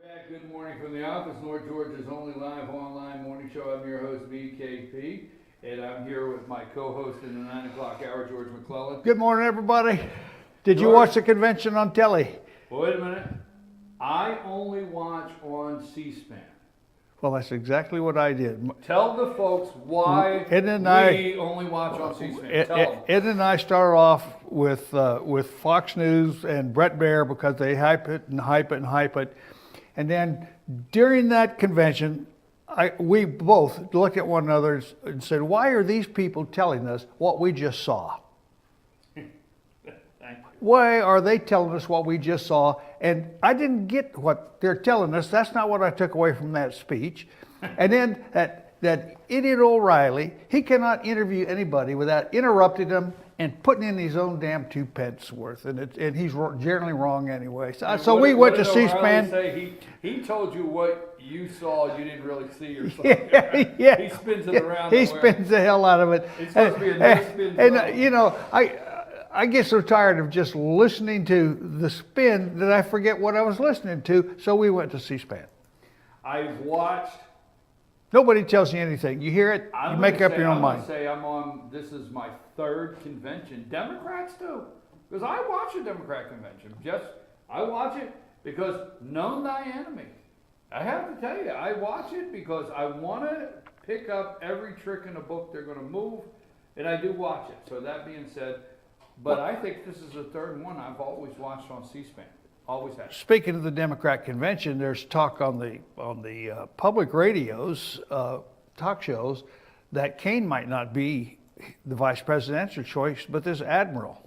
Back. Good morning from the office, North Georgia's only live online morning show. I'm your host, BKP, and I'm here with my co-host in the 9 o'clock hour, George McClellan. Good morning, everybody. Did you George? watch the convention on telly? Well, wait a minute. I only watch on C-SPAN. Well, that's exactly what I did. Tell the folks why Ed and we only watch on C-SPAN. Tell them. Ed and I started off with Fox News and Brett Baer because they hype it and hype it and hype it. And then during that convention, we both looked at one another and said, why are these people telling us what we just saw? Why are they telling us what we just saw? And I didn't get what they're telling us. That's not what I took away from that speech. And then that idiot O'Reilly, he cannot interview anybody without interrupting them and putting in his own damn 2 pence worth. And he's generally wrong anyway. So we went to C-SPAN. Say? He told you what you saw you didn't really see or something. Yeah. He spins it around. He spins the hell out of it. It's supposed to be a no-spin zone. And you know, I get so tired of just listening to the spin that I forget what I was listening to. So we went to C-SPAN. I've watched. Nobody tells you anything. You hear it, you make up your own mind. I'm going to say I'm on, this is my 3rd convention. Democrats too. Because I watch a Democrat convention. I watch it because known thy enemy. I have to tell you, I watch it because I want to pick up every trick in the book they're going to move. And I do watch it. So that being said, but I think this is the 3rd one I've always watched on C-SPAN. Always have. Speaking of the Democrat convention, there's talk on the public radios, talk shows, that Kane might not be the vice presidential choice, but this admiral,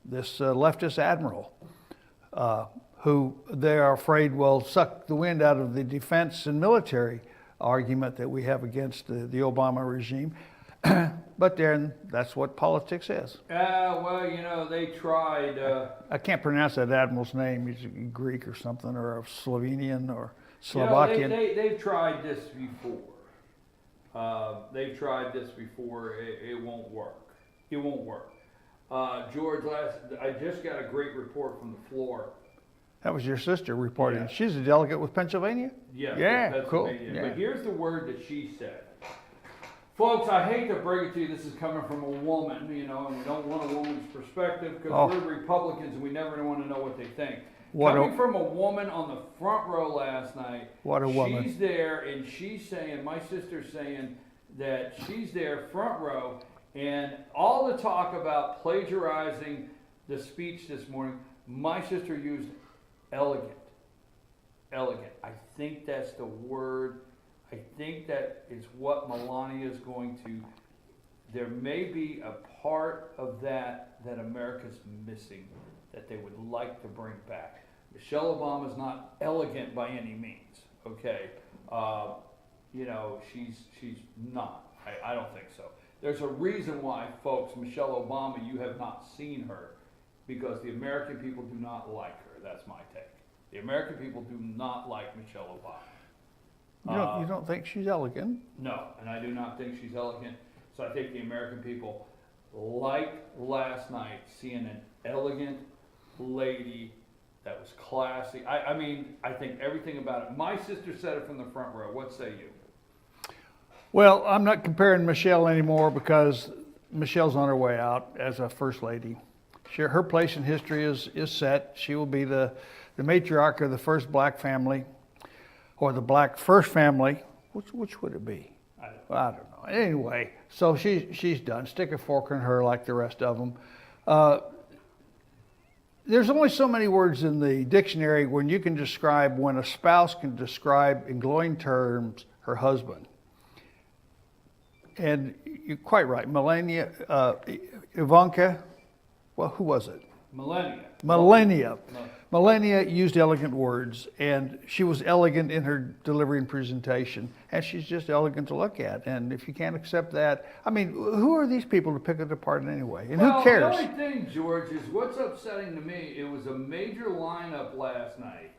this leftist admiral, who they are afraid will suck the wind out of the defense and military argument that we have against the Obama regime. But then that's what politics is. Well, you know, they tried. I can't pronounce that admiral's name. He's Greek or something, or a Slovenian or Slovakian. You know, they've tried this before. They've tried this before. It won't work. It won't work. George, I just got a great report from the floor. That was your sister reporting. Yeah. She's a delegate with Pennsylvania? Yes, Yeah, cool. Yeah. But here's the word that she said. Folks, I hate to break it to you, this is coming from a woman, you know, and we don't want a woman's perspective because we're Republicans and we never want to know what they think. Coming from a woman on the front row last night, what a woman. She's there and she's saying, my sister's saying that she's there front row, and all the talk about plagiarizing the speech this morning, my sister used elegant. Elegant. I think that's the word. I think that is what Melania is going to. There may be a part of that America's missing that they would like to bring back. Michelle Obama is not elegant by any means. Okay, you know, she's not. I don't think so. There's a reason why, folks. Michelle Obama, you have not seen her because the American people do not like her. That's my take. The American people do not like Michelle Obama. You don't think she's elegant? No, and I do not think she's elegant. So I think the American people, like last night, seeing an elegant lady that was classy. I mean, I think everything about it. My sister said it from the front row. What say you? Well, I'm not comparing Michelle anymore because Michelle's on her way out as a first lady. Her place in history is set. She will be the matriarch of the first black family, or the black first family. Which would it be? I don't know. Anyway, so she's done. Stick a fork in her like the rest of them. There's only so many words in the dictionary when a spouse can describe in glowing terms her husband. And you're quite right. Melania, Ivanka, well, who was it? Melania. Melania used elegant words, and she was elegant in her delivery and presentation, and she's just elegant to look at. And if you can't accept that, I mean, who are these people to pick it apart anyway? And who cares? The only thing, George, is what's upsetting to me, it was a major lineup last night,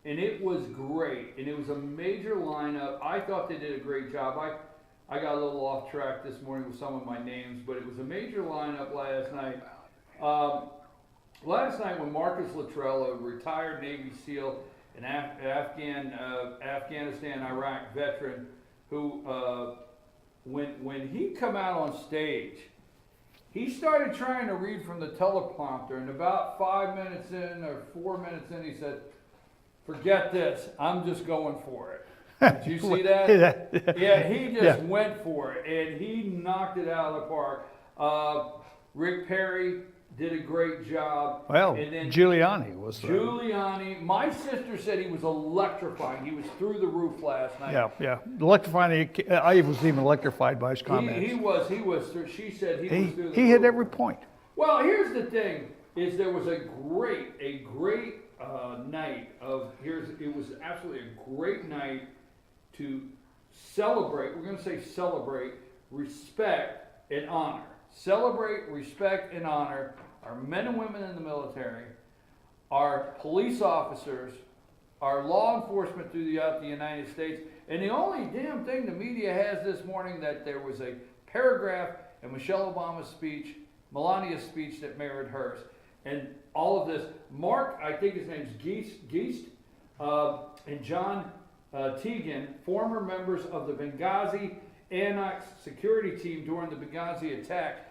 and it was great, and it was a major lineup. I thought they did a great job. I got a little off track this morning with some of my names, but it was a major lineup last night. Last night when Marcus Luttrell, a retired Navy SEAL, an Afghanistan, Iraq veteran who, when he come out on stage, he started trying to read from the teleprompter, and about 5 minutes in or 4 minutes in, he said, "Forget this, I'm just going for it." Did you see that? Yeah, he just went for it, and he knocked it out of the park. Rick Perry did a great job. Well, and then Giuliani was the, Giuliani, my sister said he was electrifying. He was through the roof last night. yeah. Electrifying, I was even electrified by his comments. He was, she said he was through the He hit roof. every point. Well, here's the thing, is there was a great night of, it was absolutely a great night to celebrate, we're gonna say celebrate, respect and honor. Celebrate, respect, and honor our men and women in the military, our police officers, our law enforcement throughout the United States. And the only damn thing the media has this morning, that there was a paragraph in Michelle Obama's speech, Melania's speech, that mirrored hers. And all of this, Mark, I think his name's Geist, and John Teagan, former members of the Benghazi Annex security team during the Benghazi attack.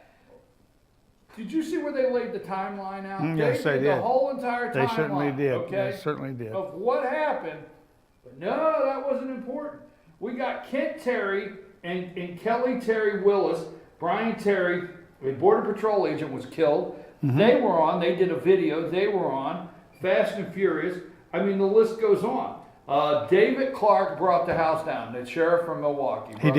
Did you see where they laid the timeline out? Yes, they did. The whole entire timeline. They certainly did. Okay? They certainly did. Of what happened. But no, that wasn't important. We got Kent Terry and Kelly Terry Willis. Brian Terry, a Border Patrol agent, was killed. They were on. They did a video. They were on Fast and Furious. I mean, the list goes on. David Clark brought the house down. The sheriff from Milwaukee. He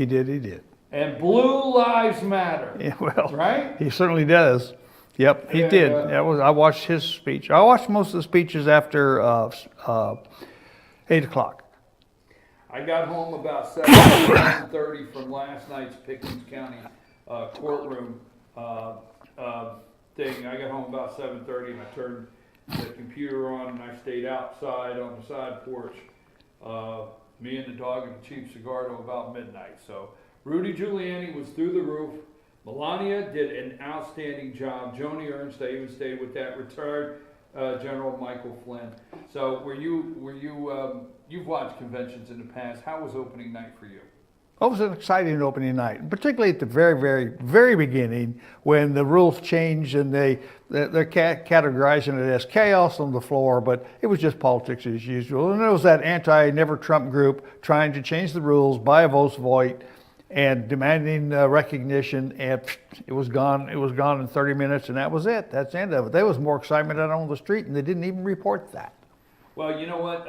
did. And Blue Lives Matter. Yeah, well, right? He certainly does. Yep, he did. I watched his speech. I watched most of the speeches after 8 o'clock. I got home about 7:30 from last night's Pickens County courtroom thing. I got home about 7:30 and I turned the computer on and I stayed outside on the side porch. Me and the dog and the chief cigar till about midnight. So Rudy Giuliani was through the roof. Melania did an outstanding job. Joni Ernst, I even stayed with that retired General Michael Flynn. So you've watched conventions in the past. How was opening night for you? It was an exciting opening night, particularly at the very, very, very beginning when the rules changed and they're categorizing it as chaos on the floor, but it was just politics as usual. And there was that anti-Never Trump group trying to change the rules by a vote and demanding recognition, and it was gone. It was gone in 30 minutes, and that was it. That's the end of it. There was more excitement out on the street, and they didn't even report that. Well, you know what?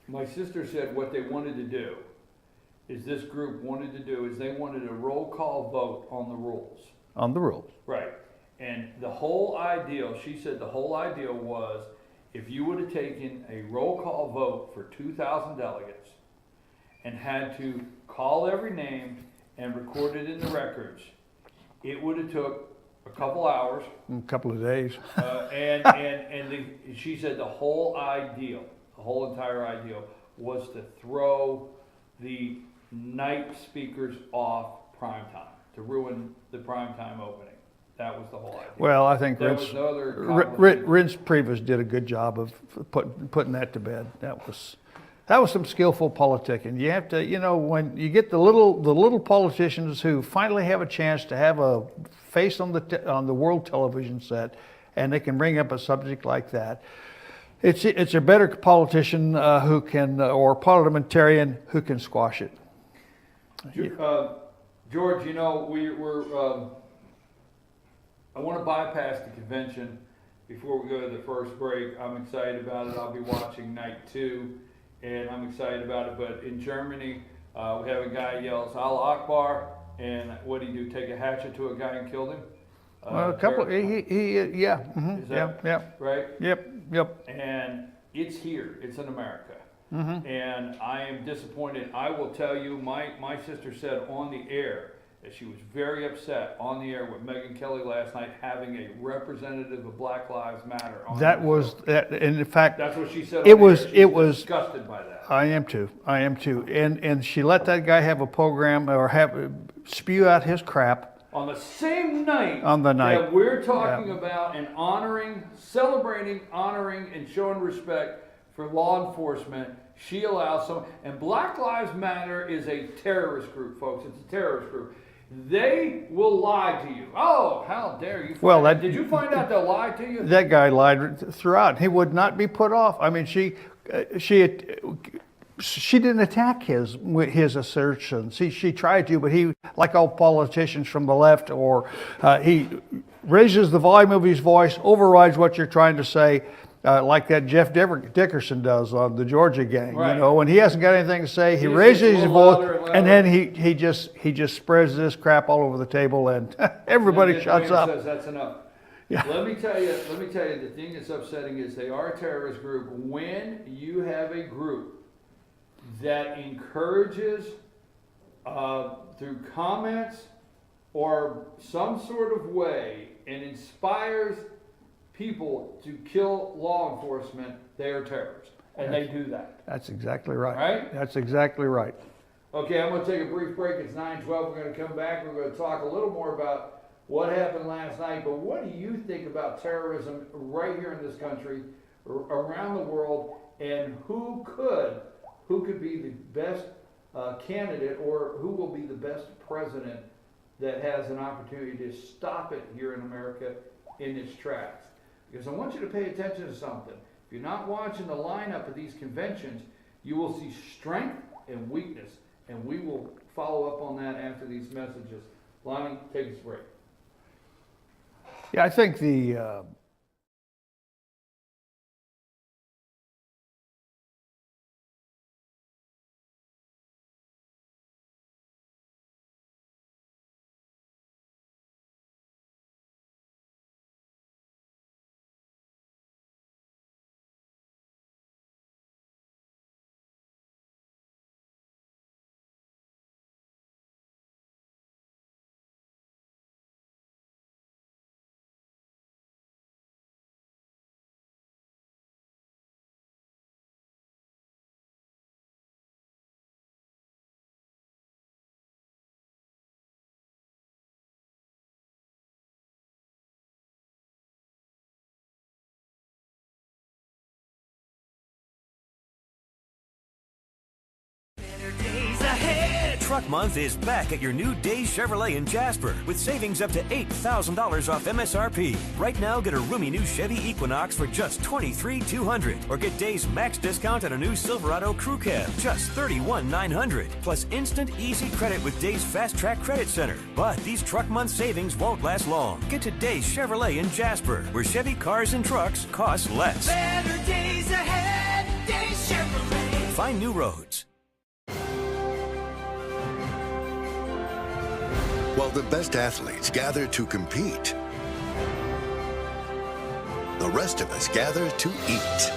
My sister said what they wanted to do is they wanted a roll call vote on the rules. On the rules. Right. And the whole ideal, she said the whole ideal was if you would have taken a roll call vote for 2,000 delegates and had to call every name and record it in the records, it would have took a couple hours. A couple of days. She said the whole entire ideal was to throw the night speakers off primetime, to ruin the primetime opening. That was the whole idea. Well, I think there was no other Reince Priebus did a good job of putting that to bed. That was some skillful politicking. You have to, when you get the little politicians who finally have a chance to have a face on the world television set, and they can bring up a subject like that. It's a better politician who can, or parliamentarian who can squash it. George, I want to bypass the convention before we go to the first break. I'm excited about it. I'll be watching night 2. And I'm excited about it. But in Germany, we have a guy yells Allah Akbar, and what did he do? Take a hatchet to a guy and killed him? A couple. Yeah. Right. Yep. And it's here. It's in America. And I am disappointed. I will tell you, my sister said on the air that she was very upset on the air with Megyn Kelly last night having a representative of Black Lives Matter on And in fact, that's what she said. It was disgusted by that. I am too. And she let that guy have a program or spew out his crap on the same night On the night. that we're talking about and honoring, celebrating, honoring, and showing respect for law enforcement, she allows some, and Black Lives Matter is a terrorist group, folks. It's a terrorist group. They will lie to you. Oh, how dare you! Did you find out they'll lie to you? That guy lied throughout. He would not be put off. I mean, she didn't attack his assertions. She tried to, but he, like all politicians from the left, or he raises the volume of his voice, overrides what you're trying to say, like that Jeff Dickerson does on the Georgia Gang. Right. You know, when he hasn't got anything to say, he just raises gets a his little voice, louder and and louder. then he just spreads this crap all over the table, and everybody Then shuts Dwayne up. Says that's enough. Yeah. Let me tell you, the thing that's upsetting is they are a terrorist group. When you have a group that encourages, through comments or some sort of way, and inspires people to kill law enforcement, they are terrorists. And they do that. That's exactly right. Right? That's exactly right. Okay, I'm going to take a brief break. It's 9:12. We're going to come back. We're going to talk a little more about what happened last night. But what do you think about terrorism right here in this country, around the world, and who could be the best candidate, or who will be the best president that has an opportunity to stop it here in America in its tracks? Because I want you to pay attention to something. If you're not watching the lineup of these conventions, you will see strength and weakness, and we will follow up on that after these messages. Lonnie, take us a break. Yeah, I think the Truck Month is back at your new Days Chevrolet in Jasper with savings up to $8,000 off MSRP. Right now, get a roomy new Chevy Equinox for just $23,200, or get Days max discount on a new Silverado Crew Cab, just $31,900, plus instant easy credit with Days Fast Track Credit Center. But these Truck Month savings won't last long. Get to Days Chevrolet in Jasper, where Chevy cars and trucks cost less. Better days ahead, Days Chevrolet. Find new roads. While the best athletes gather to compete, the rest of us gather to eat.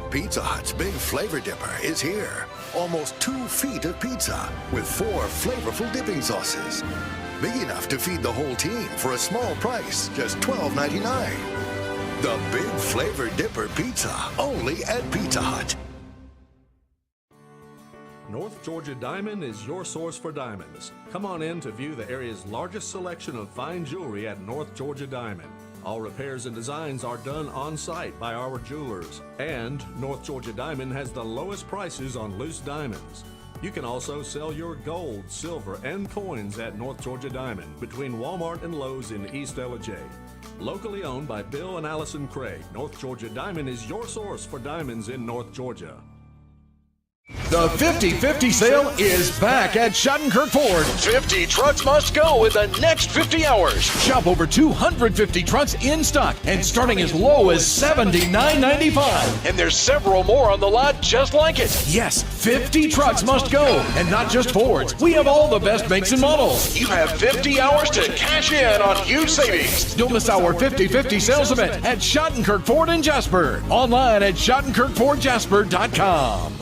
Pizza Hut's Big Flavor Dipper is here. Almost 2 feet of pizza with 4 flavorful dipping sauces. Big enough to feed the whole team for a small price, just $12.99. The Big Flavor Dipper Pizza, only at Pizza Hut. North Georgia Diamond is your source for diamonds. Come on in to view the area's largest selection of fine jewelry at North Georgia Diamond. All repairs and designs are done on site by our jewelers. And North Georgia Diamond has the lowest prices on loose diamonds. You can also sell your gold, silver, and coins at North Georgia Diamond between Walmart and Lowe's in East Ellijay. Locally owned by Bill and Allison Craig, North Georgia Diamond is your source for diamonds in North Georgia. The 50-50 sale is back at Schottenkirk Ford. 50 trucks must go in the next 50 hours. Shop over 250 trucks in stock and starting as low as $79.95. And there's several more on the lot just like it. Yes, 50 trucks must go, and not just Fords. We have all the best makes and models. You have 50 hours to cash in on huge savings. Don't miss our 50-50 sales event at Schottenkirk Ford in Jasper. Online at SchottenkirkFordJasper.com.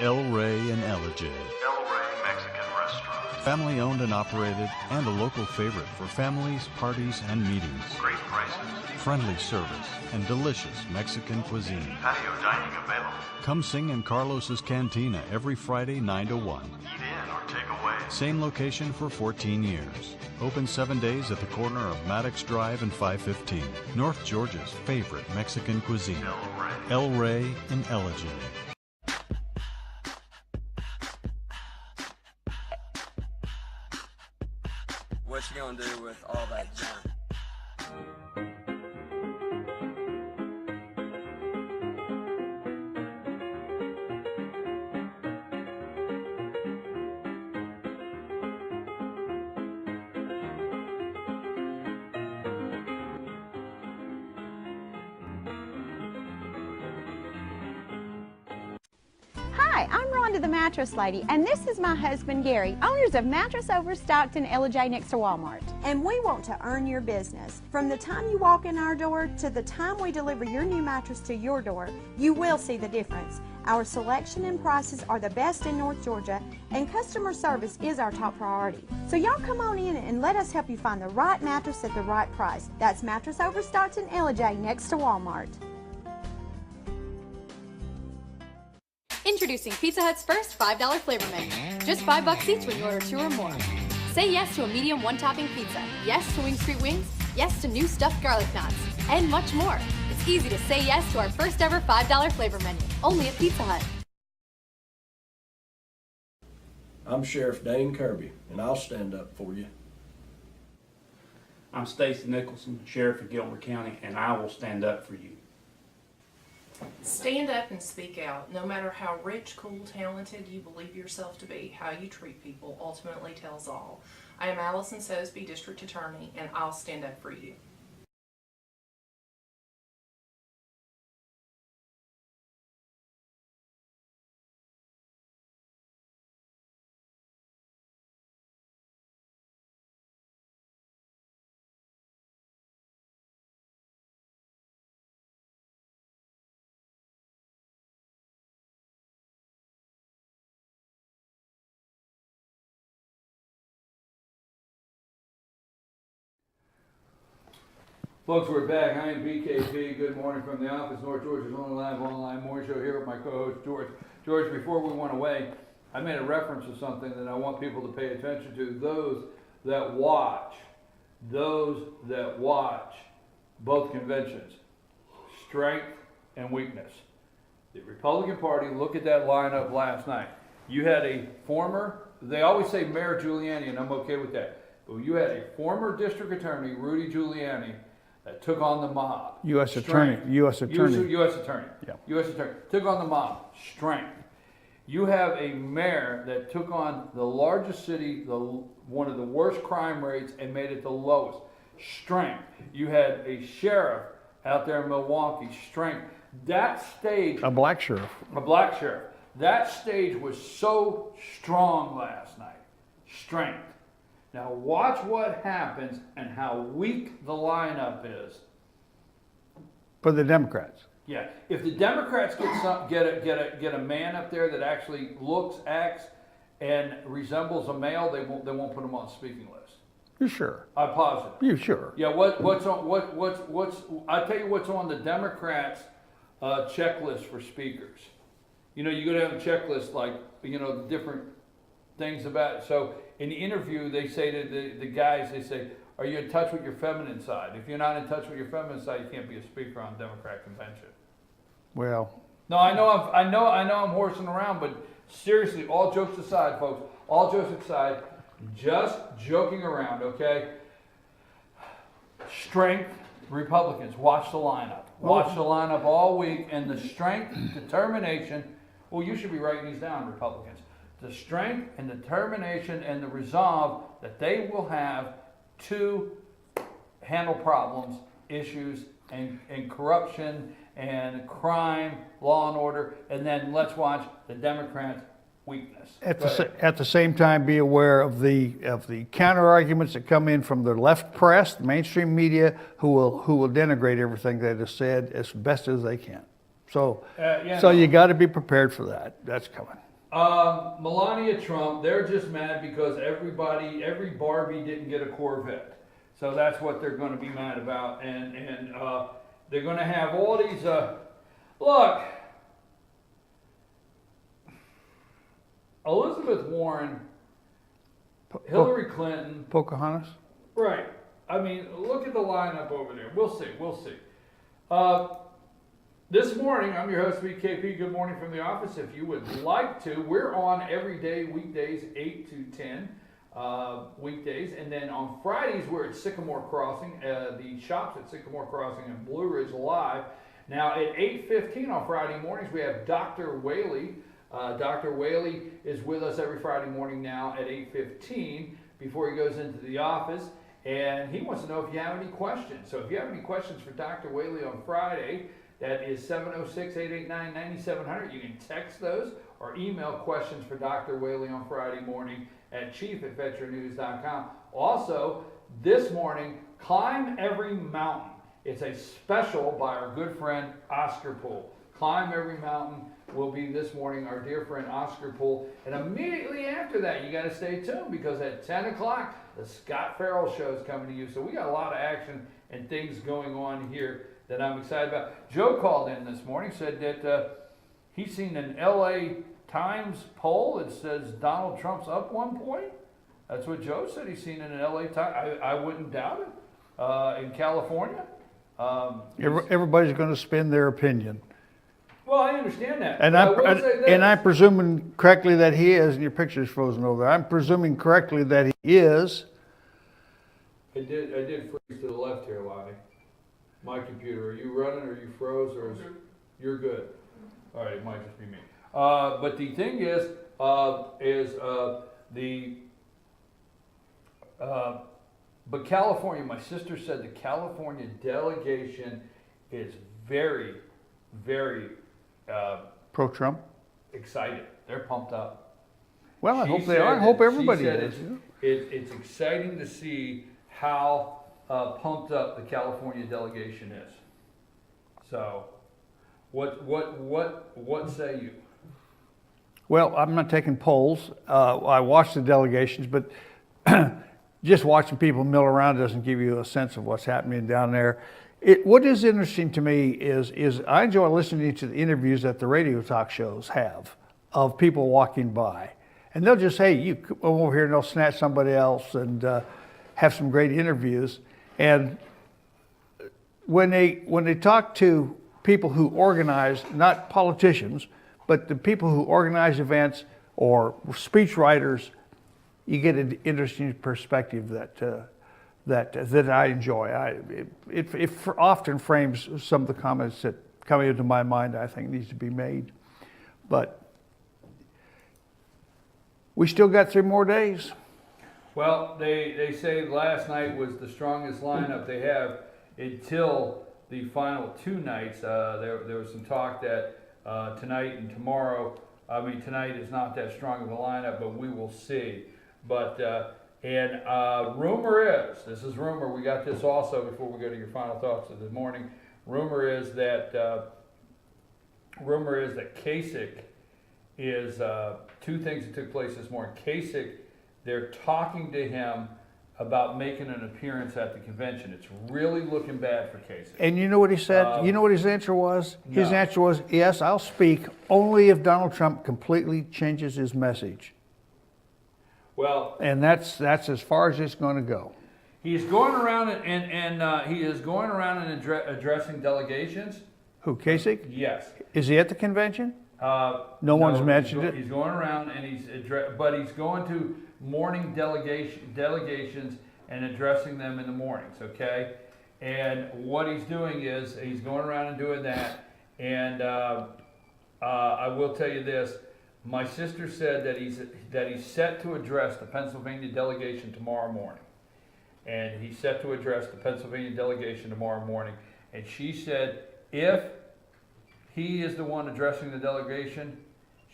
El Rey in Ellijay. El Rey Mexican Restaurant. Family owned and operated, and a local favorite for families, parties, and meetings. Great prices. Friendly service and delicious Mexican cuisine. Patio dining available. Come sing in Carlos's Cantina every Friday 9 to 1. Eat in or take away. Same location for 14 years. Open 7 days at the corner of Maddox Drive and 515. North Georgia's favorite Mexican cuisine. El Rey in Ellijay. What you gonna do with all that junk? Hi, I'm Rhonda the Mattress Lady, and this is my husband Gary, owners of Mattress Overstocked in Ellijay next to Walmart. And we want to earn your business. From the time you walk in our door to the time we deliver your new mattress to your door, you will see the difference. Our selection and prices are the best in North Georgia, and customer service is our top priority. So y'all come on in and let us help you find the right mattress at the right price. That's Mattress Overstocked in Ellijay next to Walmart. Introducing Pizza Hut's first $5 flavor menu. Just $5 each when you order 2 or more. Say yes to a medium one-topping pizza. Yes to Wing Street Wings. Yes to new stuffed garlic knots. And much more. It's easy to say yes to our first ever $5 flavor menu. Only at Pizza Hut. I'm Sheriff Dane Kirby, and I'll stand up for you. I'm Stacy Nicholson, Sheriff of Gilmer County, and I will stand up for you. Stand up and speak out. No matter how rich, cool, talented you believe yourself to be, how you treat people ultimately tells all. I am Allison Sosby, District Attorney, and I'll stand up for you. Folks, we're back. I am BKP. Good morning from the office. North Georgia's only live online morning show here with my co-host George. George, before we went away, I made a reference to something that I want people to pay attention to. Those that watch both conventions, strength and weakness. The Republican Party, look at that lineup last night. You had a former, they always say Mayor Giuliani, and I'm okay with that. But you had a former district attorney, Rudy Giuliani, that took on the mob. U.S. Attorney. U.S. Attorney. Yeah. U.S. Attorney. Took on the mob. Strength. You have a mayor that took on the largest city, one of the worst crime rates, and made it the lowest. Strength. You had a sheriff out there in Milwaukee. Strength. That stage. A black sheriff. A black sheriff. That stage was so strong last night. Strength. Now watch what happens and how weak the lineup is. For the Democrats. Yeah, if the Democrats get a man up there that actually looks, acts, and resembles a male, they won't put him on the speaking list. You sure? I'm positive. You sure? Yeah. I tell you what's on the Democrats' checklist for speakers. You know, you got to have a checklist like the different things about it. So in the interview, they say to the guys, they say, are you in touch with your feminine side? If you're not in touch with your feminine side, you can't be a speaker on Democrat convention. Well. No, I know I'm horsing around, but seriously, all jokes aside, folks, all jokes aside, just joking around, okay? Strength, Republicans, watch the lineup. Watch the lineup all week, and the strength, determination, well, you should be writing these down, Republicans. The strength and determination and the resolve that they will have to handle problems, issues, and corruption and crime, law and order, and then let's watch the Democrats' weakness. At the same time, be aware of the counter arguments that come in from the left press, the mainstream media, who will denigrate everything that is said as best as they can. So you got to be prepared for that. That's coming. Melania Trump, they're just mad because every Barbie didn't get a Corvette. So that's what they're going to be mad about. And they're going to have all these, look, Elizabeth Warren Hillary Clinton. Pocahontas? Right. I mean, look at the lineup over there. We'll see. We'll see. This morning, I'm your host, VKP. Good morning from the office. If you would like to, we're on every day, weekdays, 8 to 10 weekdays. And then on Fridays, we're at Sycamore Crossing. The shops at Sycamore Crossing and Blue Ridge Live. Now, at 8:15 on Friday mornings, we have Dr. Whaley. Dr. Whaley is with us every Friday morning now at 8:15 before he goes into the office. And he wants to know if you have any questions. So if you have any questions for Dr. Whaley on Friday, that is 706-889-9700. You can text those or email questions for Dr. Whaley on Friday morning at chief@veterannews.com. Also, this morning, Climb Every Mountain. It's a special by our good friend Oscar Poole. Climb Every Mountain will be this morning, our dear friend Oscar Poole. And immediately after that, you got to stay tuned because at 10 o'clock, the Scott Farrell show is coming to you. So we got a lot of action and things going on here that I'm excited about. Joe called in this morning, said that he's seen an LA Times poll that says Donald Trump's up 1 point. That's what Joe said he's seen in an LA Times. I wouldn't doubt it. In California. Everybody's going to spin their opinion. Well, I understand that. And I'm presuming correctly that he is, and your picture's frozen over there. I'm presuming correctly that he is. I did freeze to the left here, Lonnie. My computer. Are you running? Or are you froze? Or you're good? All right, it might just be me. But the thing is but California. My sister said the California delegation is very, very pro-Trump. Excited. They're pumped up. Well, I hope they are. I hope everybody is. It's exciting to see how pumped up the California delegation is. So, what say you? Well, I'm not taking polls. I watch the delegations, but just watching people mill around doesn't give you a sense of what's happening down there. What is interesting to me is I enjoy listening to the interviews that the radio talk shows have of people walking by. And they'll just, hey, you come over here, and they'll snatch somebody else and have some great interviews. And when they talk to people who organize, not politicians, but the people who organize events or speech writers, you get an interesting perspective that I enjoy. It often frames some of the comments that come into my mind I think needs to be made. But we still got 3 more days. Well, they say last night was the strongest lineup they have until the final 2 nights. There was some talk that tonight and tomorrow, tonight is not that strong of a lineup, but we will see. But rumor is, this is rumor, we got this also before we go to your final thoughts of the morning. Rumor is that Kasich is 2 things that took place this morning. Kasich, they're talking to him about making an appearance at the convention. It's really looking bad for Kasich. And you know what he said? You know what his answer was? No. His answer was, yes, I'll speak only if Donald Trump completely changes his message. Well, and that's as far as it's going to go. He's going around and he is going around and addressing delegations. Who, Kasich? Yes. Is he at the convention? No one's mentioned it. He's going around and he's going to morning delegations and addressing them in the mornings. Okay, and what he's doing is he's going around and doing that. And I will tell you this. My sister said that he's set to address the Pennsylvania delegation tomorrow morning. And he's set to address the Pennsylvania delegation tomorrow morning. And she said if he is the one addressing the delegation,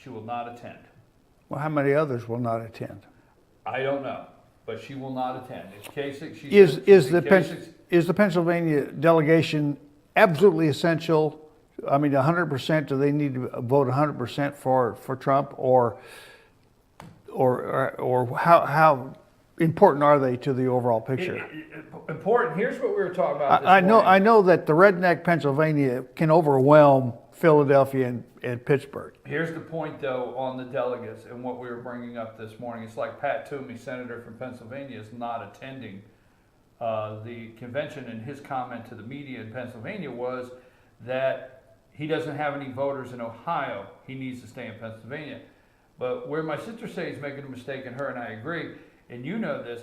she will not attend. Well, how many others will not attend? I don't know, but she will not attend. It's Kasich. Is the Pennsylvania delegation absolutely essential? 100%. Do they need to vote 100% for Trump, or how important are they to the overall picture? Important. Here's what we were talking about. I know that the redneck Pennsylvania can overwhelm Philadelphia and Pittsburgh. Here's the point, though, on the delegates and what we were bringing up this morning. It's like Pat Toomey, senator from Pennsylvania, is not attending the convention, and his comment to the media in Pennsylvania was that he doesn't have any voters in Ohio. He needs to stay in Pennsylvania. But where my sister says he's making a mistake, and her and I agree, and you know this,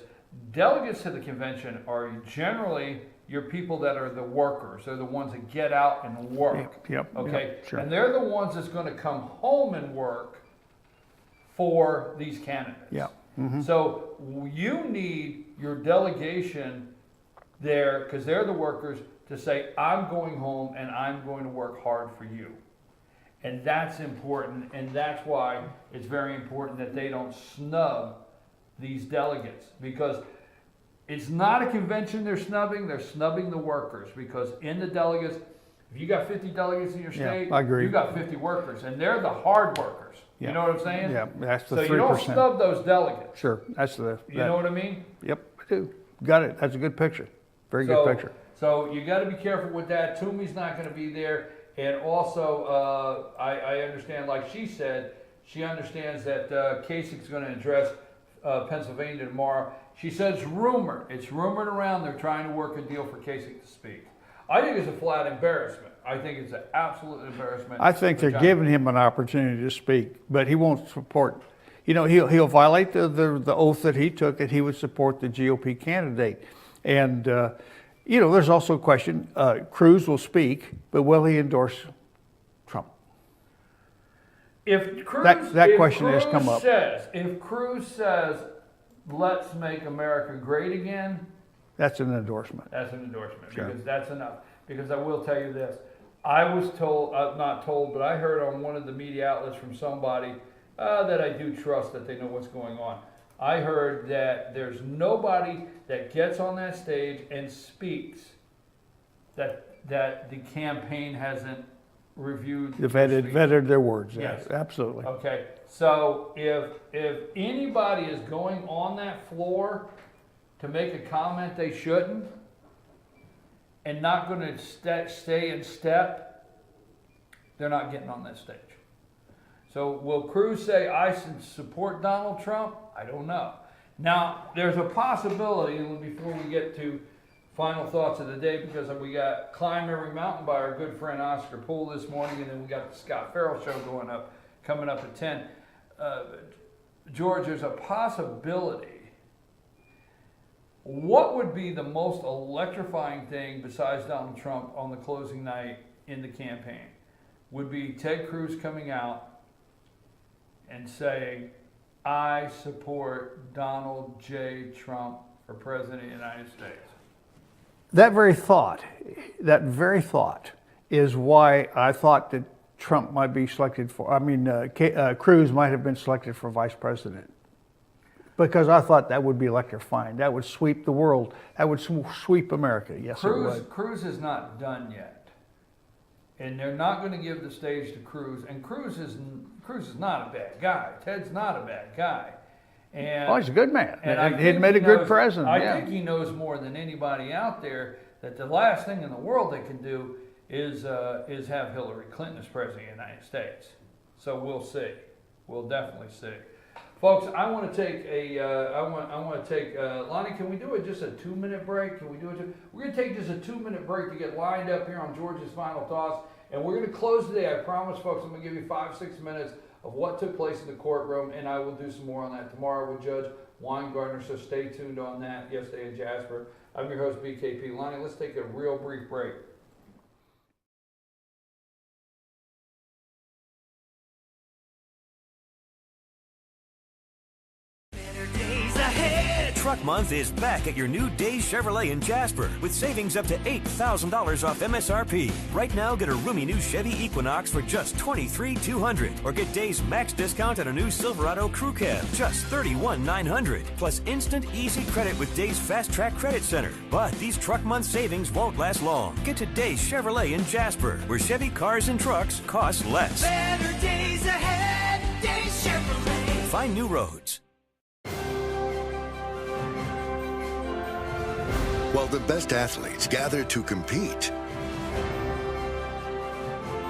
delegates to the convention are generally your people that are the workers. They're the ones that get out and work. Yep. Okay? Yep, sure. And they're the ones that's going to come home and work for these candidates. Yeah. So you need your delegation there, because they're the workers, to say, I'm going home and I'm going to work hard for you. And that's important, and that's why it's very important that they don't snub these delegates, because it's not a convention they're snubbing the workers, because in the delegates, if you got 50 delegates in your state, I agree. you got 50 workers, and they're the hard workers. Yeah. You know what I'm saying? Yeah, that's the so 3%. you don't snub those delegates. Sure, that's the. You know what I mean? Yep, I do. Got it. That's a good picture. Very good picture. So you got to be careful with that. Toomey's not going to be there, and also I understand, like she said, she understands that Kasich's going to address Pennsylvania tomorrow. She says it's rumored around they're trying to work a deal for Kasich to speak. I think it's a flat embarrassment. I think it's an absolute embarrassment. I think they're giving him an opportunity to speak, but he won't support. You know, he'll violate the oath that he took, that he would support the GOP candidate. And you know, there's also a question. Cruz will speak, but will he endorse Trump? If Cruz, that question has come up. If Cruz says, let's make America great again, that's an endorsement. That's an endorsement, Sure. because that's enough. Because I will tell you this, I was told, not told, but I heard on one of the media outlets from somebody that I do trust that they know what's going on. I heard that there's nobody that gets on that stage and speaks that the campaign hasn't reviewed. Vetted their words. Yes, absolutely. Okay, so if anybody is going on that floor to make a comment they shouldn't, and not going to stay in step, they're not getting on that stage. So will Cruz say, I support Donald Trump? I don't know. Now, there's a possibility, and before we get to final thoughts of the day, because we got Climb Every Mountain by our good friend Oscar Poole this morning, and then we got the Scott Farrell show coming up at 10. George, there's a possibility. What would be the most electrifying thing besides Donald Trump on the closing night in the campaign? Would be Ted Cruz coming out and saying, I support Donald J. Trump for President of the United States. That very thought is why I thought that Trump might be selected for, Cruz might have been selected for vice president. Because I thought that would be electrifying. That would sweep the world. That would sweep America. Yes, it would. Cruz is not done yet. And they're not going to give the stage to Cruz. And Cruz is not a bad guy. Ted's not a bad guy. And he's a good man. And he'd made a good president. I think he knows more than anybody out there that the last thing in the world they can do is have Hillary Clinton as president of the United States. So we'll see. We'll definitely see. Folks, I want to take Lonnie, can we do just a 2-minute break? Can we do it? We're going to take just a 2-minute break to get lined up here on George's Final Thoughts. And we're going to close today. I promise, folks, I'm going to give you 5-6 minutes of what took place in the courtroom, and I will do some more on that tomorrow with Judge Weingartner, so stay tuned on that yesterday in Jasper. I'm your host, BKP. Lonnie, let's take a real brief break. Truck Month is back at your new Days Chevrolet in Jasper with savings up to $8,000 off MSRP. Right now, get a roomy new Chevy Equinox for just $23,200, or get Days max discount on a new Silverado Crew Cab, just $31,900, plus instant easy credit with Days Fast Track Credit Center. But these Truck Month savings won't last long. Get to Days Chevrolet in Jasper, where Chevy cars and trucks cost less. Better days ahead, Days Chevrolet. Find new roads. While the best athletes gather to compete,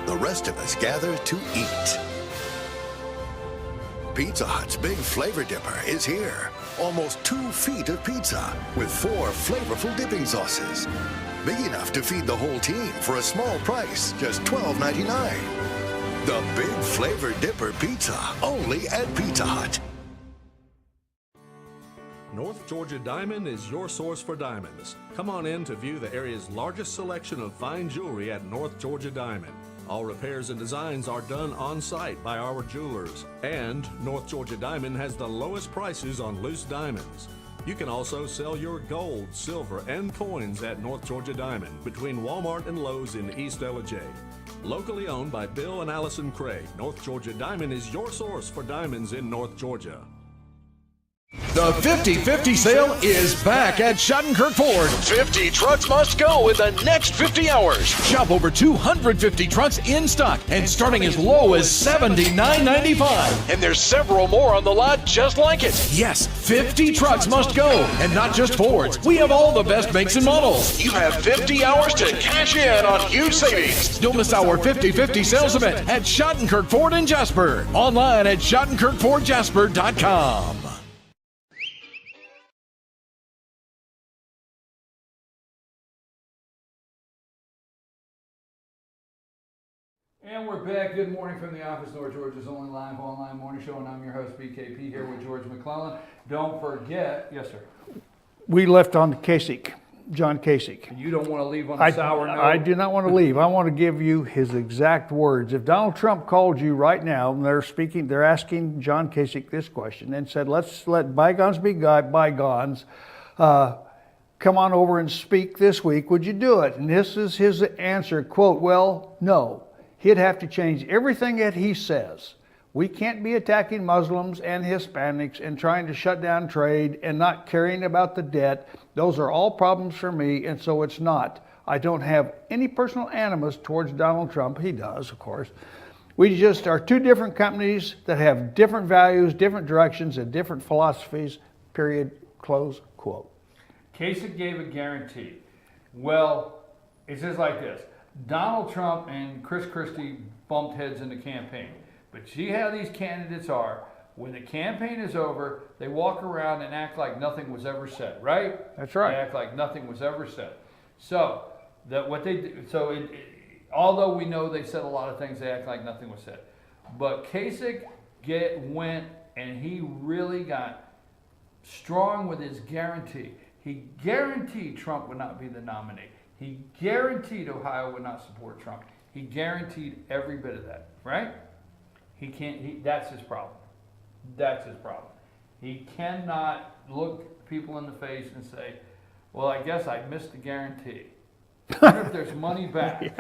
the rest of us gather to eat. Pizza Hut's Big Flavor Dipper is here. Almost 2 feet of pizza with 4 flavorful dipping sauces. Big enough to feed the whole team for a small price, just $12.99. The Big Flavor Dipper Pizza, only at Pizza Hut. North Georgia Diamond is your source for diamonds. Come on in to view the area's largest selection of fine jewelry at North Georgia Diamond. All repairs and designs are done on site by our jewelers. And North Georgia Diamond has the lowest prices on loose diamonds. You can also sell your gold, silver, and coins at North Georgia Diamond between Walmart and Lowe's in East Ellijay. Locally owned by Bill and Allison Craig, North Georgia Diamond is your source for diamonds in North Georgia. The 50-50 sale is back at Shottenkirk Ford. 50 trucks must go in the next 50 hours. Shop over 250 trucks in stock and starting as low as $79.95. And there's several more on the lot just like it. Yes, 50 trucks must go. And not just Fords. We have all the best makes and models. You have 50 hours to cash in on huge savings. Don't miss our 50-50 sales event at Shottenkirk Ford in Jasper. Online at ShottenkirkFordJasper.com. And we're back. Good morning from the office, North Georgia's only live online morning show, and I'm your host, BKP, here with George McClellan. Don't forget, yes, sir. We left on Kasich, John Kasich. You don't want to leave on a sour note. I do not want to leave. I want to give you his exact words. If Donald Trump called you right now, and they're asking John Kasich this question, and said, let's let bygones be bygones. Come on over and speak this week. Would you do it? And this is his answer, quote, well, no. He'd have to change everything that he says. We can't be attacking Muslims and Hispanics and trying to shut down trade and not caring about the debt. Those are all problems for me, and so it's not. I don't have any personal animus towards Donald Trump. He does, of course. We just are 2 different companies that have different values, different directions, and different philosophies, period, close quote. Kasich gave a guarantee. Well, it's just like this. Donald Trump and Chris Christie bumped heads in the campaign. But see how these candidates are. When the campaign is over, they walk around and act like nothing was ever said, right? That's right. They act like nothing was ever said. So, although we know they said a lot of things, they act like nothing was said. But Kasich went and he really got strong with his guarantee. He guaranteed Trump would not be the nominee. He guaranteed Ohio would not support Trump. He guaranteed every bit of that, right? That's his problem. That's his problem. He cannot look people in the face and say, well, I guess I missed the guarantee. I wonder if there's money back.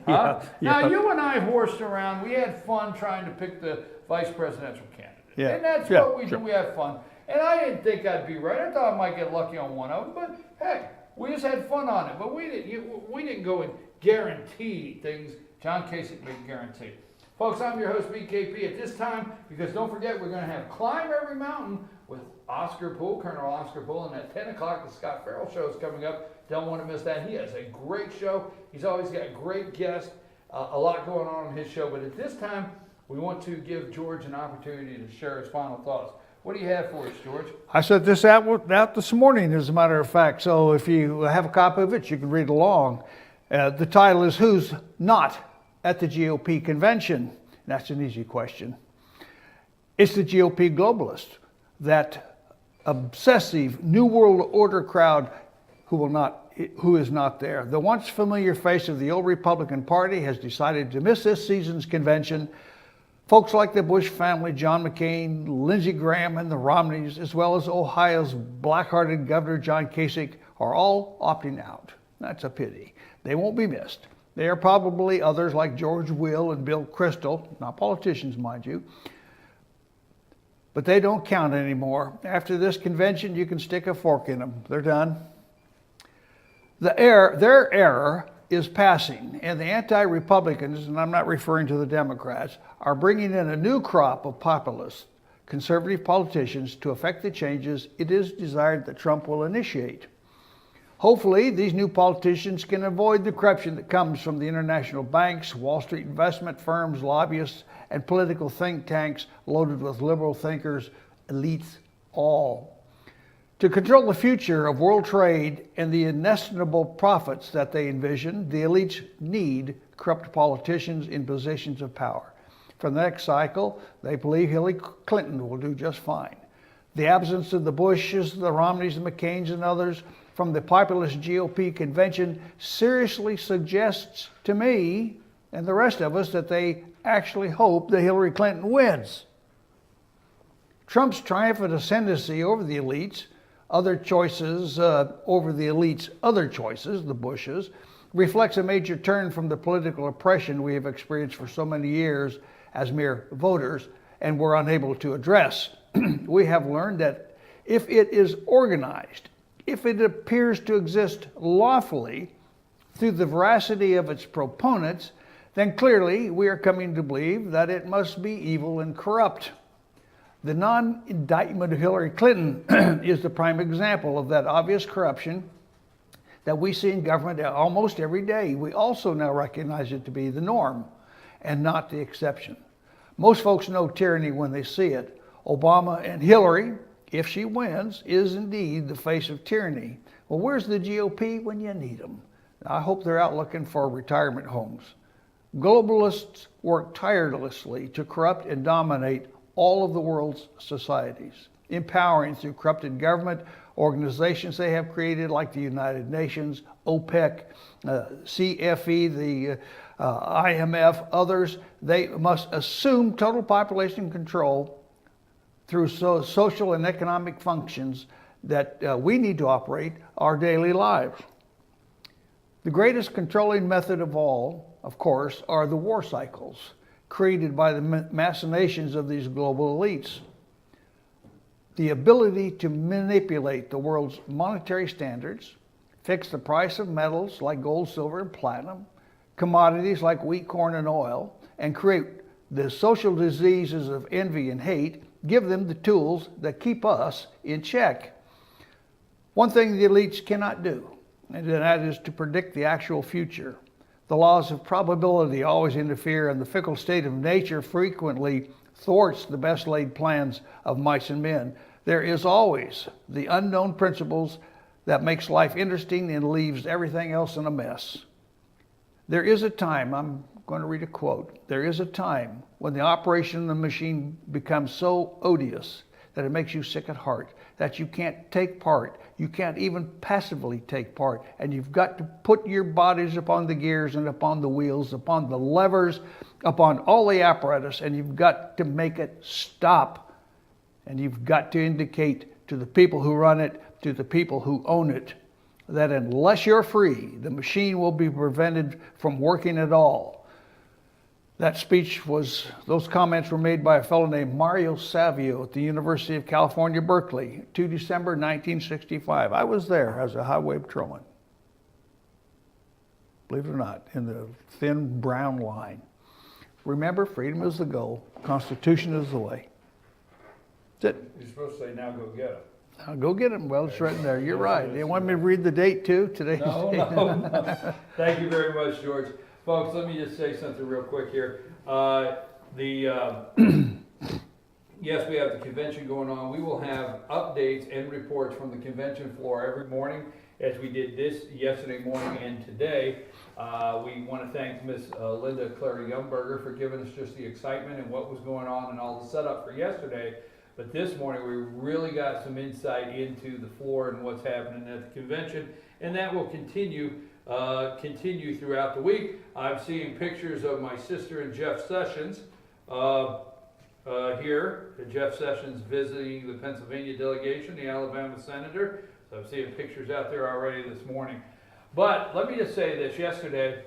Now, you and I horsed around. We had fun trying to pick the vice presidential candidate. Yeah. And that's what we do. We have fun. And I didn't think I'd be right. I thought I might get lucky on one of them. But, heck, we just had fun on it. But we didn't go and guarantee things. John Kasich made a guarantee. Folks, I'm your host, BKP, at this time, because don't forget, we're going to have Climb Every Mountain with Oscar Poole, Colonel Oscar Poole, and at 10 o'clock, the Scott Farrell show is coming up. Don't want to miss that. He has a great show. He's always got great guests, a lot going on his show. But at this time, we want to give George an opportunity to share his final thoughts. What do you have for us, George? I sent this out this morning, as a matter of fact. So if you have a copy of it, you can read along. The title is Who's Not at the GOP Convention? That's an easy question. It's the GOP globalists, that obsessive New World Order crowd who is not there. The once familiar face of the old Republican Party has decided to miss this season's convention. Folks like the Bush family, John McCain, Lindsey Graham, and the Romneys, as well as Ohio's black-hearted Governor John Kasich, are all opting out. That's a pity. They won't be missed. There are probably others like George Will and Bill Kristol, not politicians, mind you, but they don't count anymore. After this convention, you can stick a fork in them. They're done. Their era is passing, and the anti-Republicans, and I'm not referring to the Democrats, are bringing in a new crop of populist conservative politicians to effect the changes it is desired that Trump will initiate. Hopefully, these new politicians can avoid the corruption that comes from the international banks, Wall Street investment firms, lobbyists, and political think tanks loaded with liberal thinkers, elites, all. To control the future of world trade and the inestimable profits that they envision, the elites need corrupt politicians in positions of power. For the next cycle, they believe Hillary Clinton will do just fine. The absence of the Bushes, the Romneys, the McCains, and others from the populist GOP convention seriously suggests to me and the rest of us that they actually hope that Hillary Clinton wins. Trump's triumphant ascendancy over the elites, other choices, the Bushes, reflects a major turn from the political oppression we have experienced for so many years as mere voters and were unable to address. We have learned that if it is organized, if it appears to exist lawfully through the veracity of its proponents, then clearly we are coming to believe that it must be evil and corrupt. The non-indictment of Hillary Clinton is the prime example of that obvious corruption that we see in government almost every day. We also now recognize it to be the norm and not the exception. Most folks know tyranny when they see it. Obama and Hillary, if she wins, is indeed the face of tyranny. Well, where's the GOP when you need them? I hope they're out looking for retirement homes. Globalists work tirelessly to corrupt and dominate all of the world's societies, empowering through corrupted government organizations they have created like the United Nations, OPEC, CFE, the IMF, others. They must assume total population control through social and economic functions that we need to operate our daily lives. The greatest controlling method of all, of course, are the war cycles created by the machinations of these global elites. The ability to manipulate the world's monetary standards, fix the price of metals like gold, silver, and platinum, commodities like wheat, corn, and oil, and create the social diseases of envy and hate, give them the tools that keep us in check. One thing the elites cannot do, and that is to predict the actual future. The laws of probability always interfere, and the fickle state of nature frequently thwarts the best laid plans of mice and men. There is always the unknown principles that makes life interesting and leaves everything else in a mess. There is a time, I'm going to read a quote, there is a time when the operation of the machine becomes so odious that it makes you sick at heart, that you can't take part. You can't even passively take part. And you've got to put your bodies upon the gears and upon the wheels, upon the levers, upon all the apparatus, and you've got to make it stop. And you've got to indicate to the people who run it, to the people who own it, that unless you're free, the machine will be prevented from working at all. Those comments were made by a fellow named Mario Savio at the University of California, Berkeley, 2 December 1965. I was there as a highway patrolman. Believe it or not, in the thin brown line. Remember, freedom is the goal, Constitution is the way. That's it. You're supposed to say, now go get them. Now go get them. Well, it's right in there. You're right. You want me to read the date too? Today's date? No. Thank you very much, George. Folks, let me just say something real quick here. Yes, we have the convention going on. We will have updates and reports from the convention floor every morning, as we did this yesterday morning and today. We want to thank Ms. Linda Clary Youngberger for giving us just the excitement and what was going on and all the setup for yesterday. But this morning we really got some insight into the floor and what's happening at the convention, and that will continue throughout the week. I'm seeing pictures of my sister and Jeff Sessions here. Jeff Sessions visiting the Pennsylvania delegation, the Alabama senator. So I'm seeing pictures out there already this morning. But let me just say this: yesterday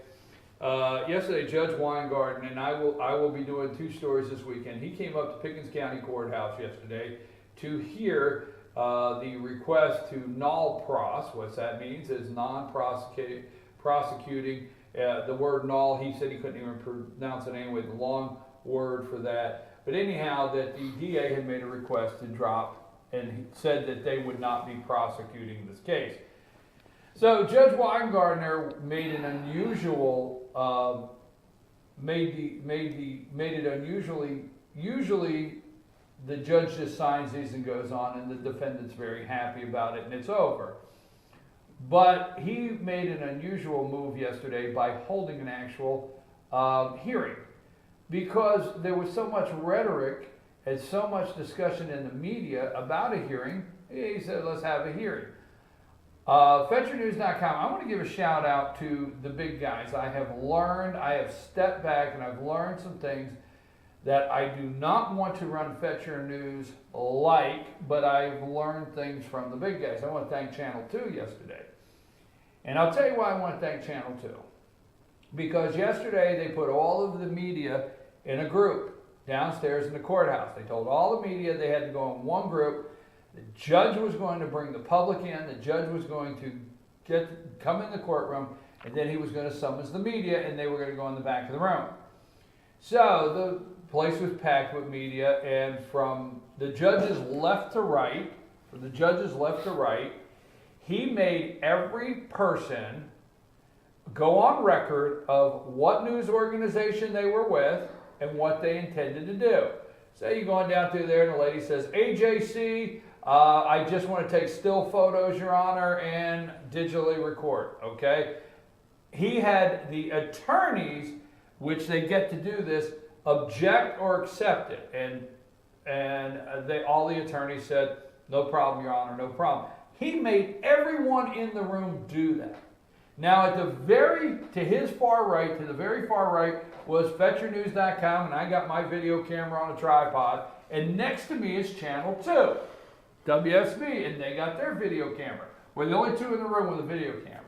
Judge Weingarten, and I will be doing 2 stories this weekend. He came up to Pickens County Courthouse yesterday to hear the request to null pros. What that means is non-prosecuting. The word null, he said he couldn't even pronounce it anyway, the long word for that. But anyhow, that the DA had made a request to drop and said that they would not be prosecuting this case. So Judge Weingartner made an unusual, made it unusually. Usually, the judge just signs these and goes on, and the defendant's very happy about it, and it's over. But he made an unusual move yesterday by holding an actual hearing, because there was so much rhetoric and so much discussion in the media about a hearing. He said, let's have a hearing. FetcherNews.com, I want to give a shout out to the big guys. I have stepped back and I've learned some things that I do not want to run Fetcher News but I've learned things from the big guys. I want to thank Channel 2 yesterday. And I'll tell you why I want to thank Channel 2. Because yesterday they put all of the media in a group downstairs in the courthouse. They told all the media they had to go in one group. The judge was going to bring the public in. The judge was going to come in the courtroom, and then he was going to summons the media, and they were going to go in the back of the room. So the place was packed with media, and from the judge's left to right, he made every person go on record of what news organization they were with and what they intended to do. Say you're going down through there and the lady says, AJC, I just want to take still photos, Your Honor, and digitally record, okay? He had the attorneys, which they get to do this, object or accept it. And all the attorneys said, no problem, Your Honor, no problem. He made everyone in the room do that. Now, to the very far right was FetcherNews.com, and I got my video camera on a tripod, and next to me is Channel 2, WSB, and they got their video camera. We're the only two in the room with a video camera.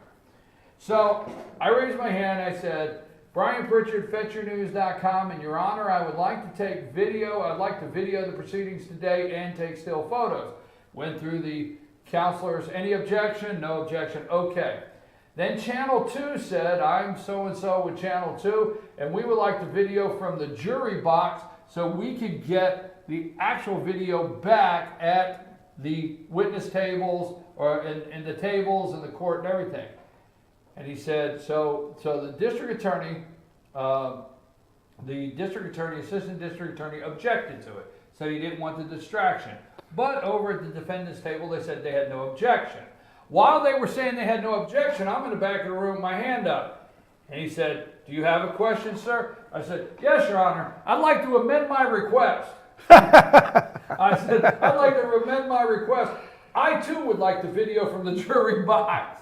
So I raised my hand, I said, Brian Pritchard, FetcherNews.com, and Your Honor, I would like to take video, I'd like to video the proceedings today and take still photos. Went through the counselors, any objection? No objection, okay. Then Channel 2 said, I'm so-and-so with Channel 2, and we would like the video from the jury box so we could get the actual video back at the witness tables or in the tables in the court and everything. And he said, so the district attorney, assistant district attorney objected to it. Said he didn't want the distraction. But over at the defendant's table, they said they had no objection. While they were saying they had no objection, I'm in the back of the room with my hand up. And he said, do you have a question, sir? I said, yes, Your Honor. I'd like to amend my request. I said, I'd like to amend my request. I, too, would like the video from the jury box.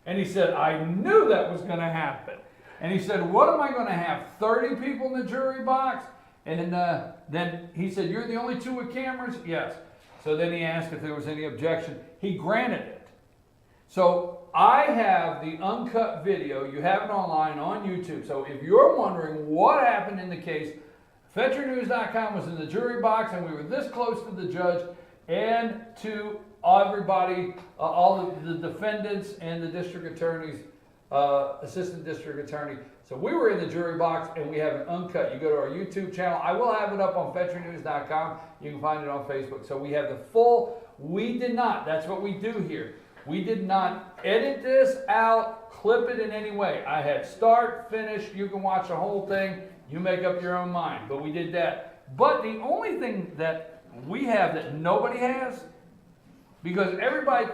And he said, I knew that was going to happen. And he said, what am I going to have, 30 people in the jury box? And then he said, you're the only two with cameras? Yes. So then he asked if there was any objection. He granted it. So I have the uncut video. You have it online on YouTube. So if you're wondering what happened in the case, FetcherNews.com was in the jury box, and we were this close to the judge and to everybody, all of the defendants and the district attorneys, assistant district attorney. So we were in the jury box, and we have it uncut. You go to our YouTube channel. I will have it up on FetcherNews.com. You can find it on Facebook. So we have the full. We did not. That's what we do here. We did not edit this out, clip it in any way. I had start, finish. You can watch the whole thing. You make up your own mind. But we did that. But the only thing that we have that nobody has, because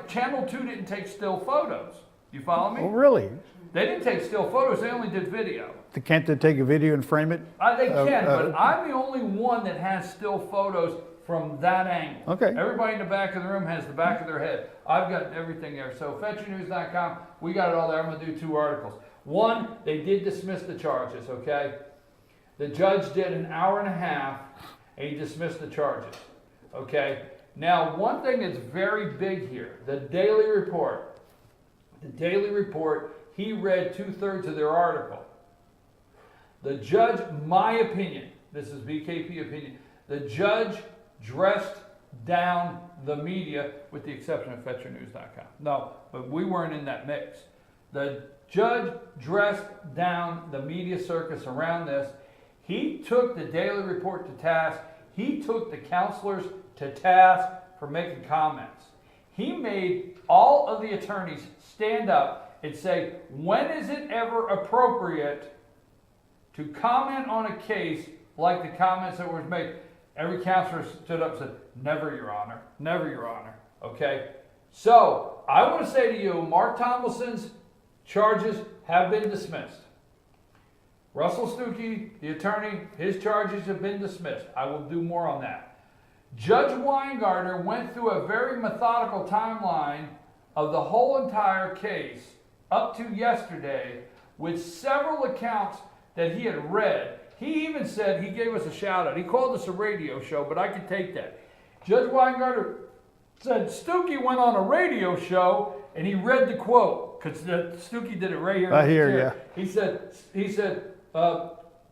Channel 2 didn't take still photos. You follow me? Oh, really? They didn't take still photos. They only did video. Can't they take a video and frame it? They can, but I'm the only one that has still photos from that angle. Okay. Everybody in the back of the room has the back of their head. I've got everything there. So FetcherNews.com, we got it all there. I'm going to do 2 articles. One, they did dismiss the charges, okay? The judge did an hour and a half, and he dismissed the charges, okay? Now, one thing that's very big here, the Daily Report. The Daily Report, he read 2/3 of their article. The judge, my opinion, this is BKP opinion, the judge dressed down the media with the exception of FetcherNews.com. No, but we weren't in that mix. The judge dressed down the media circus around this. He took the Daily Report to task. He took the counselors to task for making comments. He made all of the attorneys stand up and say, when is it ever appropriate to comment on a case like the comments that were made? Every counselor stood up and said, never, Your Honor. Never, Your Honor. Okay? So, I want to say to you, Mark Tomlinson's charges have been dismissed. Russell Stuckey, the attorney, his charges have been dismissed. I will do more on that. Judge Weingarter went through a very methodical timeline of the whole entire case up to yesterday with several accounts that he had read. He even said, he gave us a shout out. He called us a radio show, but I could take that. Judge Weingarter said Stuckey went on a radio show and he read the quote, because Stuckey did it right here. I hear you. He said, Mr.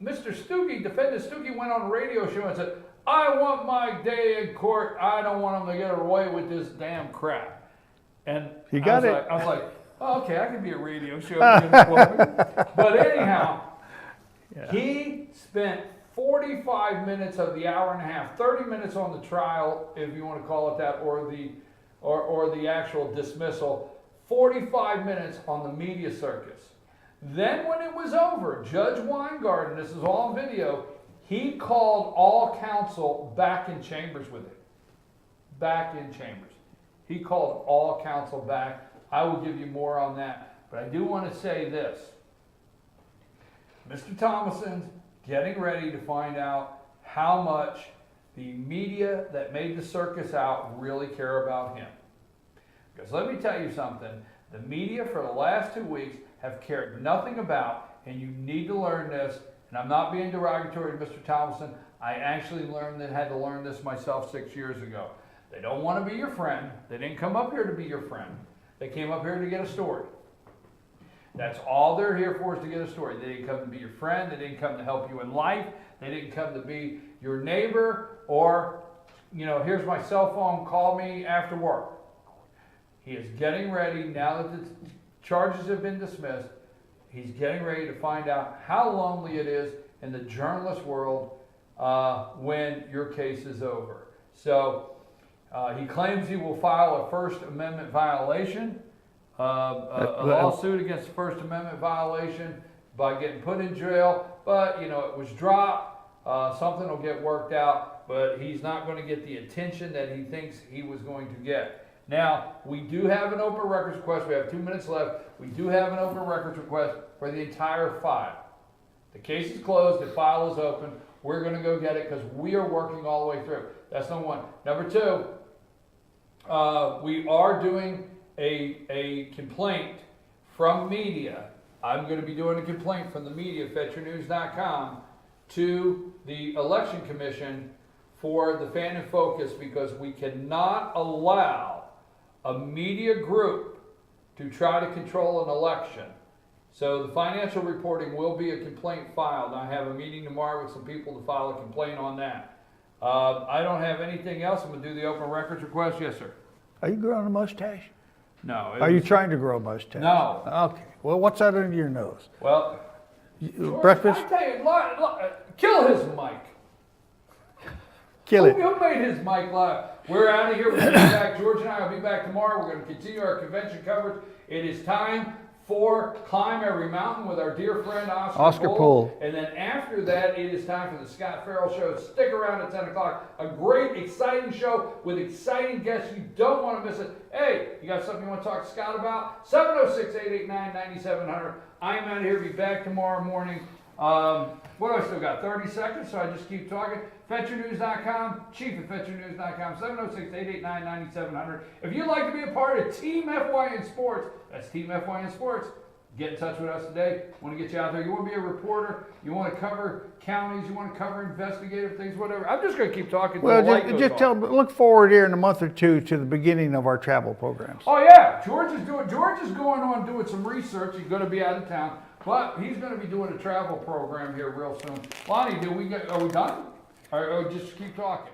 Stuckey, defendant Stuckey went on a radio show and said, I want my day in court. I don't want him to get away with this damn crap. And You got it. I was like, oh, okay, I could be a radio show. But anyhow, he spent 45 minutes of the hour and a half, 30 minutes on the trial, if you want to call it that, or the actual dismissal, 45 minutes on the media circus. Then when it was over, Judge Weingarten, this is all on video, he called all counsel back in chambers with him. Back in chambers. He called all counsel back. I will give you more on that. But I do want to say this. Mr. Tomlinson's getting ready to find out how much the media that made the circus out really care about him. Because let me tell you something, the media for the last 2 weeks have cared nothing about, and you need to learn this, and I'm not being derogatory to Mr. Tomlinson, I actually had to learn this myself 6 years ago. They don't want to be your friend. They didn't come up here to be your friend. They came up here to get a story. That's all they're here for, is to get a story. They didn't come to be your friend. They didn't come to help you in life. They didn't come to be your neighbor or, here's my cell phone, call me after work. He is getting ready, now that the charges have been dismissed, he's getting ready to find out how lonely it is in the journalist world when your case is over. So he claims he will file a First Amendment violation. A lawsuit against the First Amendment violation by getting put in jail, but it was dropped. Something will get worked out, but he's not going to get the attention that he thinks he was going to get. Now, we do have an open records request. We have 2 minutes left. We do have an open records request for the entire file. The case is closed. The file is open. We're going to go get it because we are working all the way through. That's number one. Number two, we are doing a complaint from media. I'm going to be doing a complaint from the media, FetchYourNews.com, to the Election Commission for the Fan and Focus, because we cannot allow a media group to try to control an election. So the financial reporting will be a complaint filed. I have a meeting tomorrow with some people to file a complaint on that. I don't have anything else. I'm going to do the open records request. Yes, sir. Are you growing a mustache? No. Are you trying to grow a mustache? No. Okay. Well, what's that under your nose? Well, breakfast? I tell you, kill his mic. Kill it. Who made his mic live? We're out of here. We're going to be back. George and I will be back tomorrow. We're going to continue our convention coverage. It is time for Climb Every Mountain with our dear friend Oscar Poole. And then after that, it is time for the Scott Farrell Show. Stick around at 10 o'clock. A great, exciting show with exciting guests. You don't want to miss it. Hey, you got something you want to talk to Scott about? 706-889-9700. I am out of here. Be back tomorrow morning. What do I still got? 30 seconds, so I just keep talking. FetchYourNews.com, chief at FetchYourNews.com, 706-889-9700. If you'd like to be a part of Team FYN Sports, that's Team FYN Sports, get in touch with us today. Want to get you out there. You want to be a reporter, you want to cover counties, you want to cover investigative things, whatever. I'm just going to keep talking. Well, look forward here in a month or two to the beginning of our travel programs. Oh yeah, George is going on doing some research. He's going to be out of town, but he's going to be doing a travel program here real soon. Lonnie, are we done? Or just keep talking?